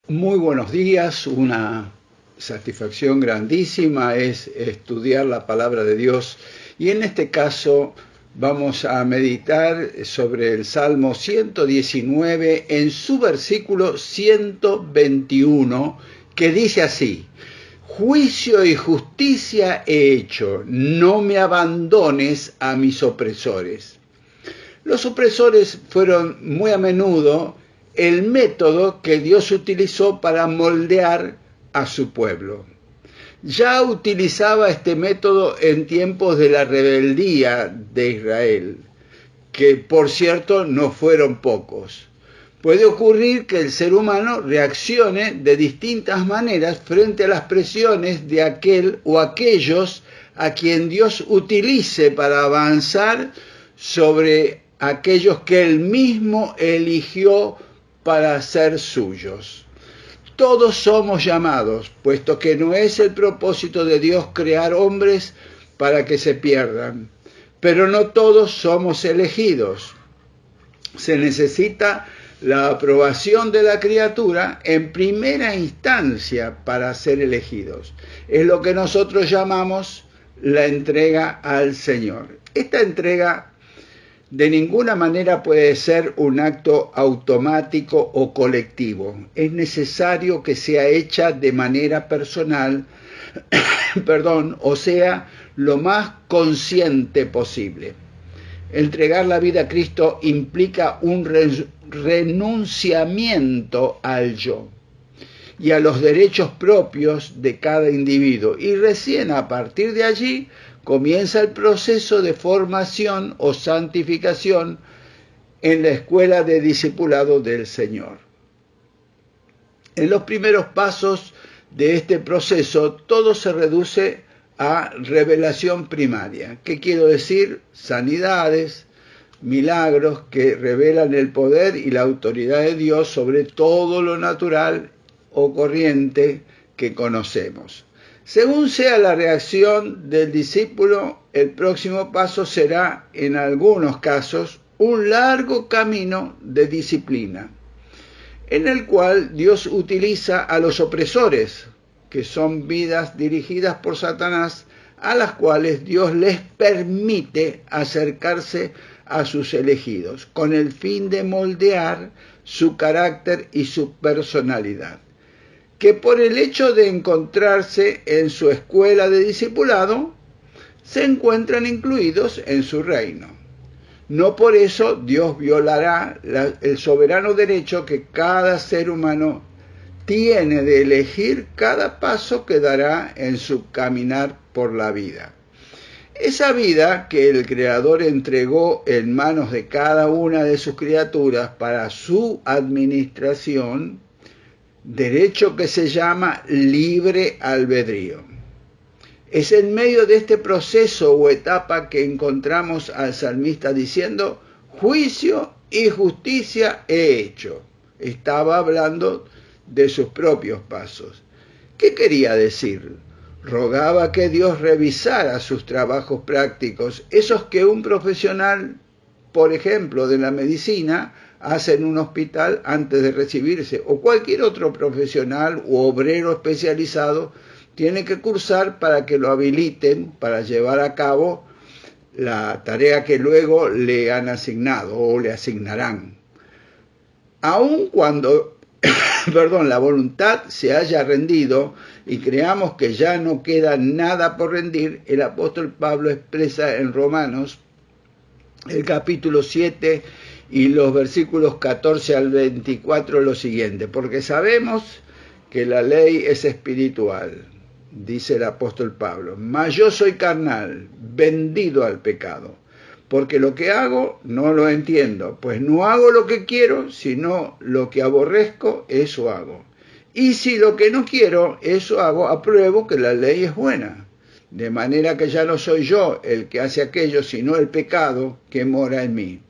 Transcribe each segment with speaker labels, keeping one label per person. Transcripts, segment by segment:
Speaker 1: Muy buenos días, una satisfacción grandísima es estudiar la palabra de Dios y en este caso vamos a meditar sobre el Salmo 119 en su versículo 121 que dice así: Juicio y justicia he hecho, no me abandones a mis opresores. Los opresores fueron muy a menudo el método que Dios utilizó para moldear a su pueblo. Ya utilizaba este método en tiempos de la rebeldía de Israel, que por cierto no fueron pocos. Puede ocurrir que el ser humano reaccione de distintas maneras frente a las presiones de aquel o aquellos a quien Dios utilice para avanzar sobre aquellos que Él mismo eligió para ser suyos. Todos somos llamados, puesto que no es el propósito de Dios crear hombres para que se pierdan, pero no todos somos elegidos. Se necesita la aprobación de la criatura en primera instancia para ser elegidos. Es lo que nosotros llamamos la entrega al Señor. Esta entrega de ninguna manera puede ser un acto automático o colectivo. Es necesario que sea hecha de manera personal, o sea, lo más consciente posible. Entregar la vida a Cristo implica un renunciamiento al yo y a los derechos propios de cada individuo. Y recién a partir de allí comienza el proceso de formación o santificación en la escuela de discipulado del Señor. En los primeros pasos de este proceso, todo se reduce a revelación primaria. ¿Qué quiero decir? Sanidades, milagros que revelan el poder y la autoridad de Dios sobre todo lo natural o corriente que conocemos. Según sea la reacción del discípulo, el próximo paso será, en algunos casos, un largo camino de disciplina, en el cual Dios utiliza a los opresores, que son vidas dirigidas por Satanás, a las cuales Dios les permite acercarse a sus elegidos, con el fin de moldear su carácter y su personalidad, que por el hecho de encontrarse en su escuela de discipulado, se encuentran incluidos en su reino. No por eso Dios violará el soberano derecho que cada ser humano tiene de elegir cada paso que dará en su caminar por la vida. Esa vida que el Creador entregó en manos de cada una de sus criaturas para su administración, derecho que se llama libre albedrío. Es en medio de este proceso o etapa que encontramos al salmista diciendo: juicio y justicia he hecho. Estaba hablando de sus propios pasos. ¿Qué quería decir? Rogaba que Dios revisara sus trabajos prácticos, esos que un profesional, por ejemplo, de la medicina, hace en un hospital antes de recibirse, o cualquier otro profesional u obrero especializado tiene que cursar para que lo habiliten para llevar a cabo la tarea que luego le han asignado o le asignarán. Aun cuando la voluntad se haya rendido y creamos que ya no queda nada por rendir, el apóstol Pablo expresa en Romanos, el capítulo 7 y los versículos 14 al 24 lo siguiente: porque sabemos que la ley es espiritual, dice el apóstol Pablo, mas yo soy carnal, vendido al pecado, porque lo que hago no lo entiendo, pues no hago lo que quiero, sino lo que aborrezco, eso hago. Y si lo que no quiero, eso hago, apruebo que la ley es buena. De manera que ya no soy yo el que hace aquello, sino el pecado que mora en mí.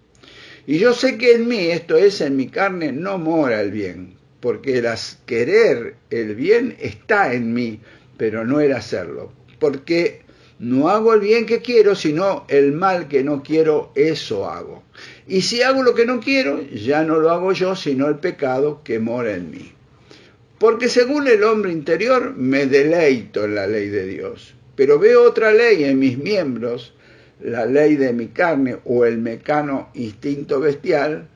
Speaker 1: Y yo sé que en mí, esto es, en mi carne, no mora el bien, porque el querer el bien está en mí, pero no el hacerlo. Porque no hago el bien que quiero, sino el mal que no quiero, eso hago. Y si hago lo que no quiero, ya no lo hago yo, sino el pecado que mora en mí. Porque según el hombre interior me deleito en la ley de Dios, pero veo otra ley en mis miembros, la ley de mi carne o el mecano instinto bestial,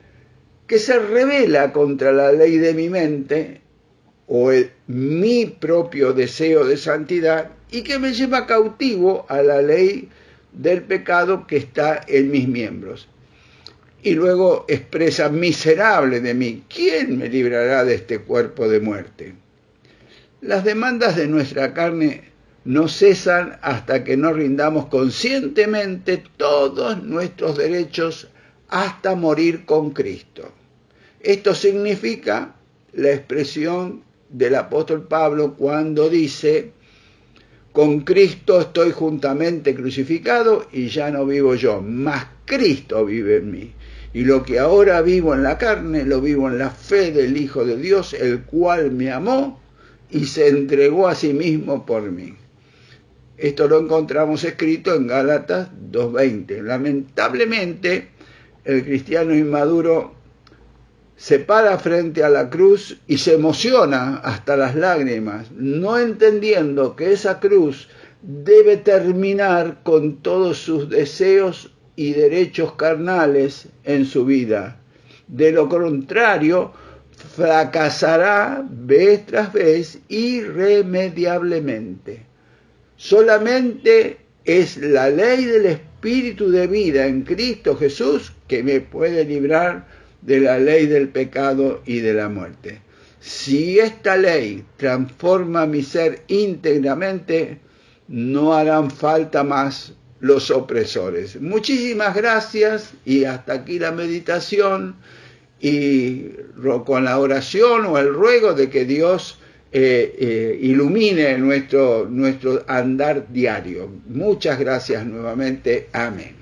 Speaker 1: que se rebela contra la ley de mi mente o mi propio deseo de santidad y que me lleva cautivo a la ley del pecado que está en mis miembros. Y luego expresa: miserable de mí, ¿quién me librará de este cuerpo de muerte? Las demandas de nuestra carne no cesan hasta que no rindamos conscientemente todos nuestros derechos hasta morir con Cristo. Esto significa la expresión del apóstol Pablo cuando dice: con Cristo estoy juntamente crucificado y ya no vivo yo, mas Cristo vive en mí. Y lo que ahora vivo en la carne, lo vivo en la fe del Hijo de Dios, el cual me amó y se entregó a sí mismo por mí. Esto lo encontramos escrito en Gálatas 2:20. Lamentablemente, el cristiano inmaduro se para frente a la cruz y se emociona hasta las lágrimas, no entendiendo que esa cruz debe terminar con todos sus deseos y derechos carnales en su vida. De lo contrario, fracasará vez tras vez irremediablemente. Solamente es la ley del Espíritu de vida en Cristo Jesús que me puede librar de la ley del pecado y de la muerte. Si esta ley transforma mi ser íntegramente, no harán falta más los opresores. Muchísimas gracias y hasta aquí la meditación, y con la oración o el ruego de que Dios ilumine nuestro andar diario. Muchas gracias nuevamente. Amén.